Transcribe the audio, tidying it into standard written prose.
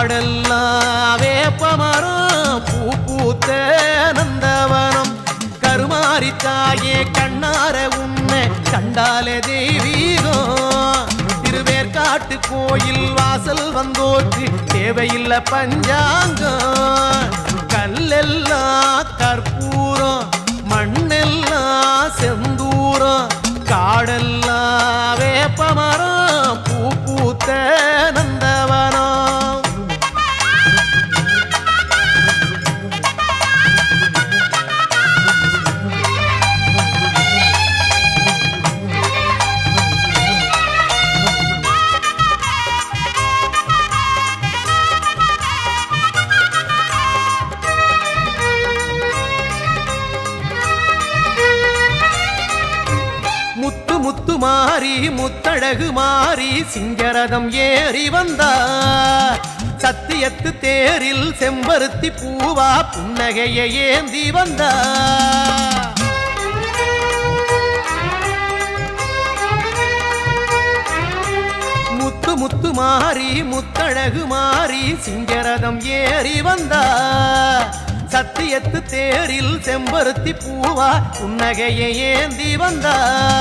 காடெல்லாம் வேப்பமரம் பூ பூத்த நந்தவனம் கருமாரி தாயே கண்ணார உன்னை கண்டாலே தெய்வீகம் திருவேற்காட்டு கோயில் வாசல் வந்தோற்று தேவையில்லை பஞ்சாங்கம் கல்லெல்லாம் கற்பூரம் மண்ணெல்லாம் செந்தூரம் காடெல்லாம் வேப்பமரம் பூ பூத்த நந்தவனம் முத்து மாறி முத்தழகு மாறி சிங்கரதம் ஏறி வந்தார் சத்தியத்து தேரில் செம்பருத்தி பூவா புன்னகையை ஏந்தி வந்தார் முத்து மாறி முத்தழகு மாறி சிங்கரதம் ஏறி வந்தார் சத்தியத்து தேரில் செம்பருத்தி பூவா புன்னகையை ஏந்தி வந்தார்